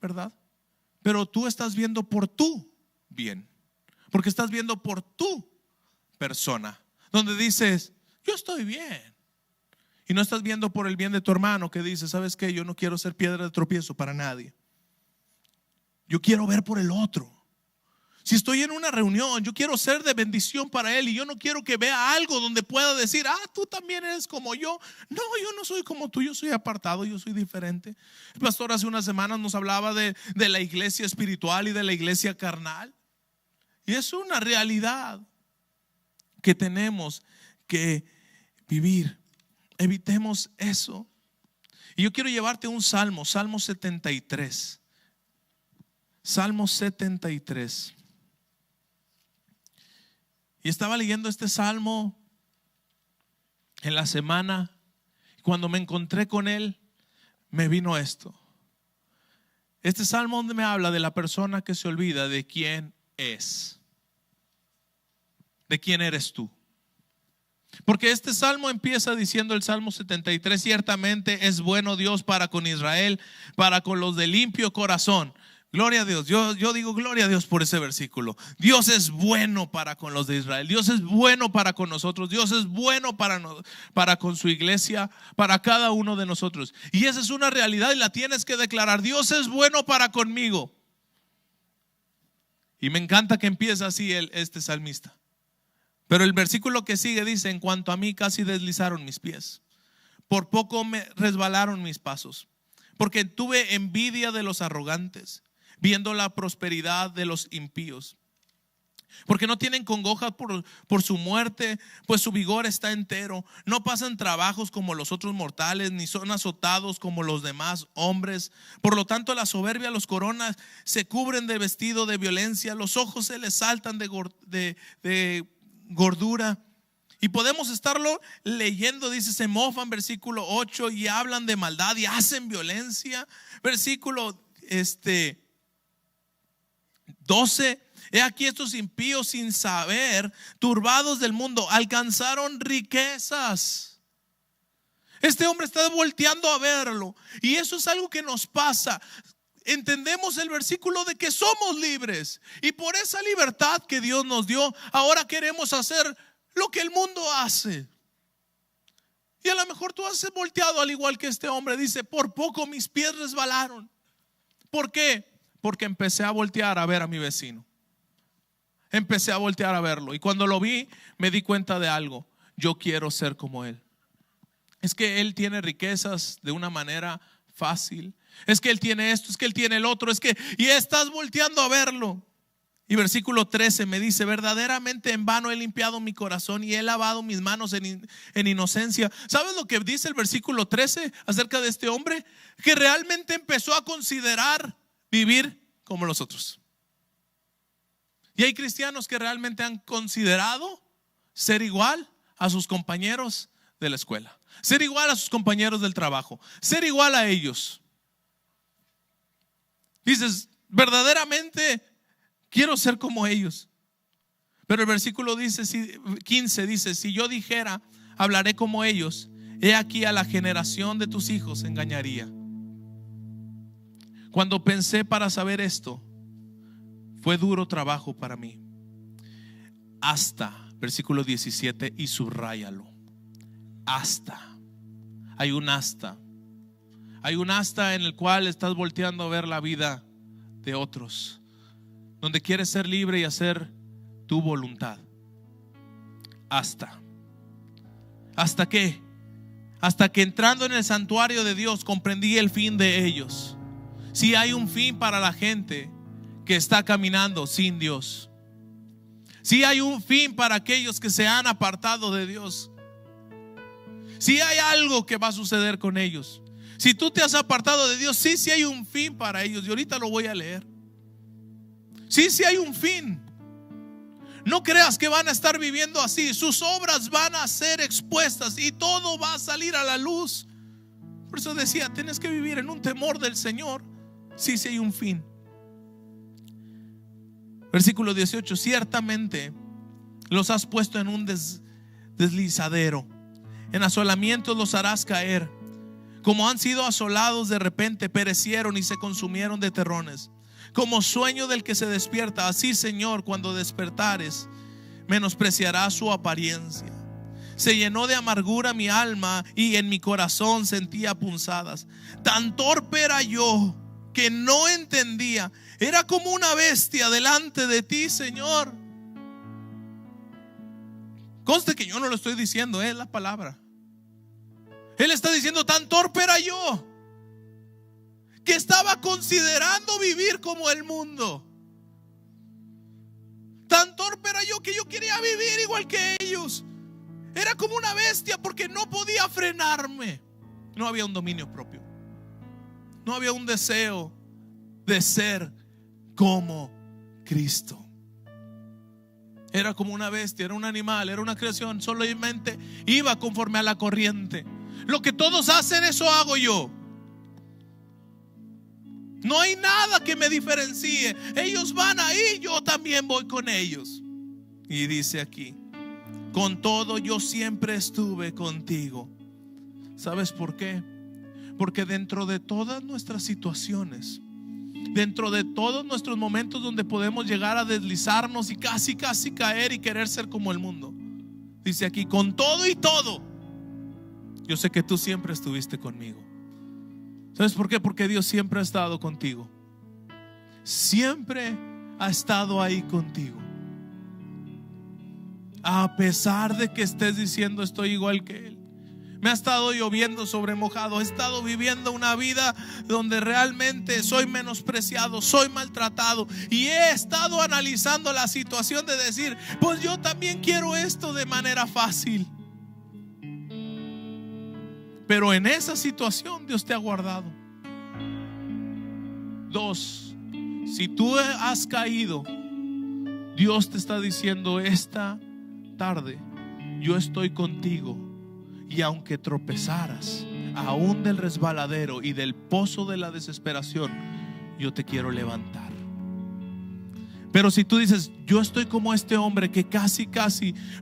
[SPEAKER 1] ¿Verdad? Pero tú estás viendo por tu bien, porque estás viendo por tu persona, donde dices: yo estoy bien. Y no estás viendo por el bien de tu hermano, que dice: ¿sabes qué? Yo no quiero ser piedra de tropiezo para nadie. Yo quiero ver por el otro. Si estoy en una reunión, yo quiero ser de bendición para él, y yo no quiero que vea algo donde pueda decir: tú también eres como yo. No, yo no soy como tú, yo soy apartado, yo soy diferente. El pastor hace unas semanas nos hablaba de la iglesia espiritual y de la iglesia carnal. Y es una realidad que tenemos que vivir. Evitemos eso. Y yo quiero llevarte a un salmo, Salmo 73. Salmo 73. Y estaba leyendo este salmo en la semana. Cuando me encontré con él, me vino esto. Este salmo donde me habla de la persona que se olvida de quién es. ¿De quién eres tú? Porque este salmo empieza diciendo, el Salmo 73: ciertamente es bueno Dios para con Israel, para con los de limpio corazón. Gloria a Dios. Yo digo gloria a Dios por ese versículo. Dios es bueno para con los de Israel. Dios es bueno para con nosotros. Dios es bueno para con su iglesia, para cada uno de nosotros. Y esa es una realidad y la tienes que declarar. Dios es bueno para conmigo. Y me encanta que empieza así este salmista. Pero el versículo que sigue dice: en cuanto a mí, casi deslizaron mis pies, por poco me resbalaron mis pasos, porque tuve envidia de los arrogantes, viendo la prosperidad de los impíos. Porque no tienen congoja por su muerte, pues su vigor está entero. No pasan trabajos como los otros mortales, ni son azotados como los demás hombres. Por lo tanto, la soberbia los corona, se cubren de vestido de violencia, los ojos se les saltan de gordura. Y podemos estarlo leyendo. Dice: se mofan, versículo 8, y hablan de maldad y hacen violencia. Versículo 12: he aquí estos impíos sin saber, turbados del mundo, alcanzaron riquezas. Este hombre está volteando a verlo, y eso es algo que nos pasa. Entendemos el versículo de que somos libres, y por esa libertad que Dios nos dio, ahora queremos hacer lo que el mundo hace. Y a lo mejor tú has volteado al igual que este hombre. Dice: por poco mis pies resbalaron. ¿Por qué? Porque empecé a voltear a ver a mi vecino. Empecé a voltear a verlo, y cuando lo vi me di cuenta de algo: yo quiero ser como él. Es que él tiene riquezas de una manera fácil. Es que él tiene esto, es que él tiene el otro, y estás volteando a verlo. Y versículo 13 me dice: verdaderamente en vano he limpiado mi corazón y he lavado mis manos en inocencia. ¿Sabes lo que dice el versículo 13 acerca de este hombre? Que realmente empezó a considerar vivir como los otros. Y hay cristianos que realmente han considerado ser igual a sus compañeros de la escuela, ser igual a sus compañeros del trabajo, ser igual a ellos. Dices: verdaderamente quiero ser como ellos. Pero el versículo 15 dice: si yo dijera, hablaré como ellos, he aquí a la generación de tus hijos engañaría. Cuando pensé para saber esto, fue duro trabajo para mí. Hasta, versículo 17, y subráyalo. Hasta. Hay un hasta. Hay un hasta en el cual estás volteando a ver la vida de otros, donde quieres ser libre y hacer tu voluntad. Hasta. ¿Hasta qué? Hasta que entrando en el santuario de Dios comprendí el fin de ellos. Si hay un fin para la gente, que está caminando sin Dios. Sí hay un fin para aquellos que se han apartado de Dios. Sí hay algo que va a suceder con ellos. Si tú te has apartado de Dios, sí hay un fin para ellos. Y ahorita lo voy a leer. Sí hay un fin. No creas que van a estar viviendo así. Sus obras van a ser expuestas y todo va a salir a la luz. Por eso decía, tienes que vivir en un temor del Señor. Sí hay un fin. Versículo 18: ciertamente los has puesto en un deslizadero, en asolamiento los harás caer. Como han sido asolados de repente, perecieron y se consumieron de terrones. Como sueño del que se despierta, así, Señor, cuando despertares, menospreciarás su apariencia. Se llenó de amargura mi alma y en mi corazón sentía punzadas. Tan torpe era yo que no entendía. Era como una bestia delante de ti, Señor. Conste que yo no lo estoy diciendo, es la palabra. Él está diciendo, tan torpe era yo que estaba considerando vivir como el mundo. Tan torpe era yo que yo quería vivir igual que ellos. Era como una bestia porque no podía frenarme. No había un dominio propio. No había un deseo de ser como Cristo. Era como una bestia, era un animal, era una creación. Solamente iba conforme a la corriente. Lo que todos hacen, eso hago yo. No hay nada que me diferencie. Ellos van ahí, yo también voy con ellos. Y dice aquí: con todo yo siempre estuve contigo. ¿Sabes por qué? Porque dentro de todas nuestras situaciones, dentro de todos nuestros momentos donde podemos llegar a deslizarnos y casi caer y querer ser como el mundo, dice aquí: con todo y todo, yo sé que tú siempre estuviste conmigo. ¿Sabes por qué? Porque Dios siempre ha estado contigo. Siempre ha estado ahí contigo. A pesar de que estés diciendo estoy igual que Él. Me ha estado lloviendo sobre mojado. He estado viviendo una vida donde realmente soy menospreciado, soy maltratado. Y he estado analizando la situación de decir, pues yo también quiero esto de manera fácil. Pero en esa situación Dios te ha guardado. 2, si tú has caído, Dios te está diciendo esta tarde: yo estoy contigo. Y aunque tropezaras aún del resbaladero y del pozo de la desesperación, yo te quiero levantar. Pero si tú dices, yo estoy como este hombre que casi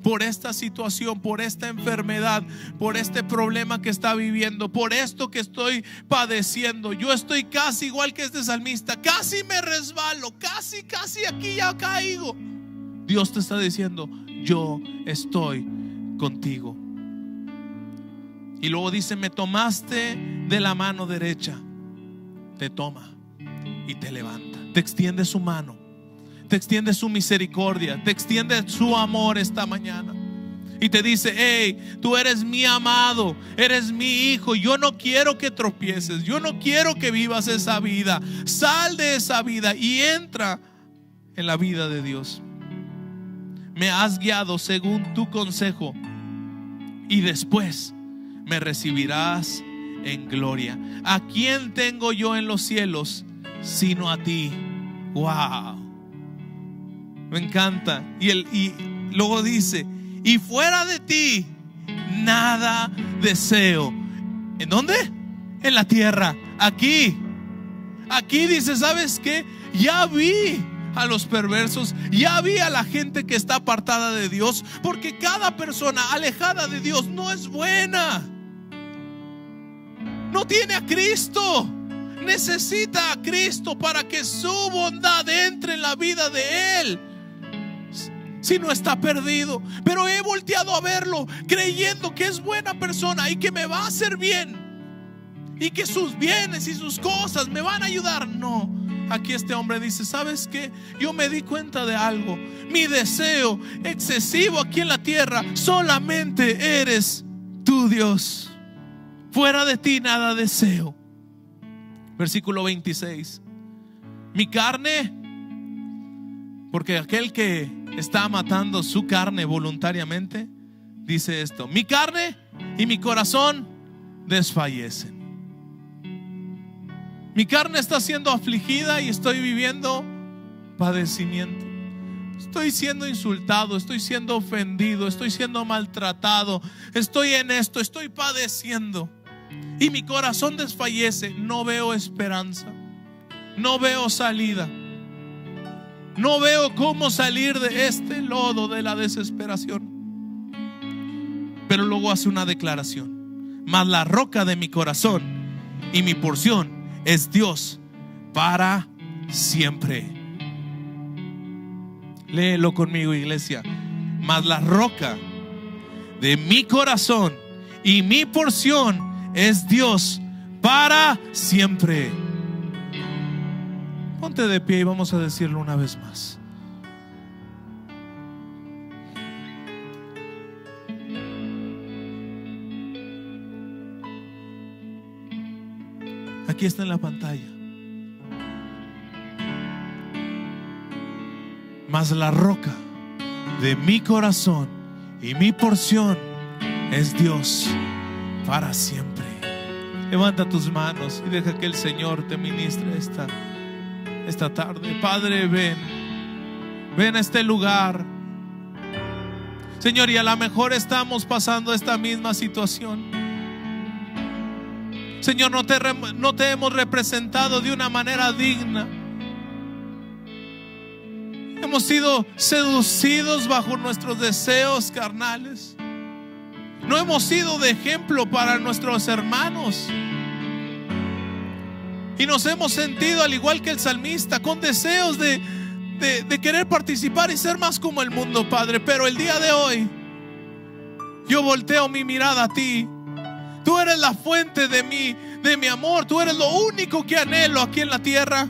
[SPEAKER 1] por esta situación, por esta enfermedad, por este problema que está viviendo, por esto que estoy padeciendo, yo estoy casi igual que este salmista, casi me resbalo, casi aquí ya caigo. Dios te está diciendo, yo estoy contigo. Y luego dice, me tomaste de la mano derecha. Te toma y te levanta, te extiende su mano, te extiende su misericordia, te extiende su amor esta mañana. Y te dice, hey, tú eres mi amado, eres mi hijo. Yo no quiero que tropieces, yo no quiero que vivas esa vida. Sal de esa vida y entra en la vida de Dios. Me has guiado según tu consejo y después me recibirás en gloria. ¿A quién tengo yo en los cielos sino a ti? Wow, me encanta. Y luego dice, y fuera de ti nada deseo. ¿En dónde? En la tierra. Aquí dice, ¿sabes qué? Ya vi a los perversos, ya vi a la gente que está apartada de Dios, porque cada persona alejada de Dios no es buena. No tiene a Cristo. Necesita a Cristo para que su bondad entre en la vida de él. Si no, está perdido. Pero he volteado a verlo creyendo que es buena persona y que me va a hacer bien y que sus bienes y sus cosas me van a ayudar. No, aquí este hombre dice, ¿sabes qué? Yo me di cuenta de algo. Mi deseo excesivo aquí en la tierra solamente eres tú, Dios. Fuera de ti nada deseo. Versículo 26. Mi carne Porque aquel que está matando su carne voluntariamente dice esto: mi carne y mi corazón desfallecen. Mi carne está siendo afligida y estoy viviendo padecimiento. Estoy siendo insultado, estoy siendo ofendido, estoy siendo maltratado, estoy en esto, estoy padeciendo. Y mi corazón desfallece. No veo esperanza, no veo salida, no veo cómo salir de este lodo de la desesperación. Pero luego hace una declaración: mas la roca de mi corazón y mi porción es Dios para siempre. Léelo conmigo, iglesia. Mas la roca de mi corazón y mi porción es Dios para siempre. Ponte de pie y vamos a decirlo una vez más. Aquí está en la pantalla. Mas la roca de mi corazón y mi porción es Dios para siempre. Levanta tus manos y deja que el Señor te ministre esta tarde. Padre, ven a este lugar, Señor, y a lo mejor estamos pasando esta misma situación. Señor, no te hemos representado de una manera digna. Hemos sido seducidos bajo nuestros deseos carnales. No hemos sido de ejemplo para nuestros hermanos. Y nos hemos sentido al igual que el salmista, con deseos de querer participar y ser más como el mundo, Padre. Pero el día de hoy yo volteo mi mirada a ti. Tú eres la fuente de mi amor. Tú eres lo único que anhelo aquí en la tierra.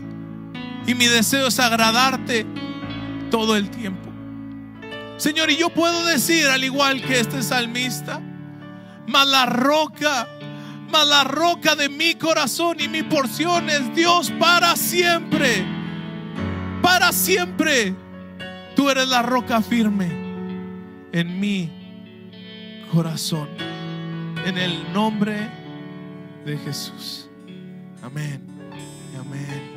[SPEAKER 1] Y mi deseo es agradarte todo el tiempo, Señor. Y yo puedo decir, al igual que este salmista: mas la roca de mi corazón y mi porción es Dios para siempre. Para siempre. Tú eres la roca firme en mi corazón. En el nombre de Jesús. Amén. Amén.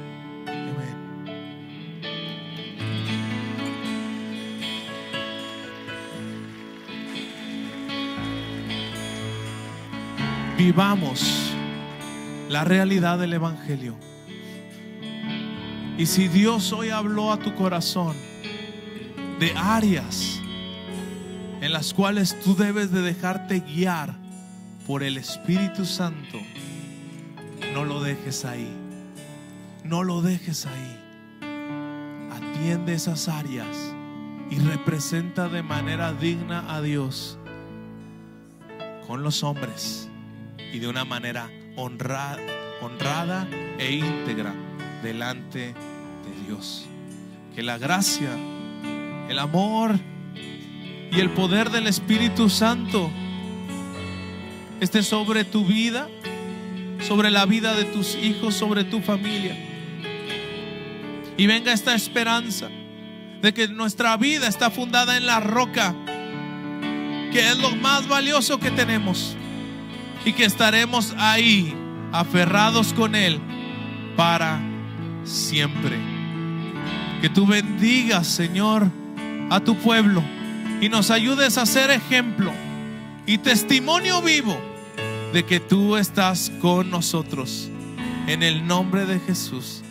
[SPEAKER 1] Vivamos la realidad del Evangelio. Y si Dios hoy habló a tu corazón de áreas en las cuales tú debes de dejarte guiar por el Espíritu Santo, no lo dejes ahí. No lo dejes ahí. Atiende esas áreas y representa de manera digna a Dios con los hombres y de una manera honrada e íntegra delante de Dios. Que la gracia, el amor y el poder del Espíritu Santo esté sobre tu vida, sobre la vida de tus hijos, sobre tu familia. Y venga esta esperanza de que nuestra vida está fundada en la roca, que es lo más valioso que tenemos, y que estaremos ahí aferrados con Él para siempre. Que tú bendigas, Señor, a tu pueblo y nos ayudes a ser ejemplo y testimonio vivo de que tú estás con nosotros. En el nombre de Jesús.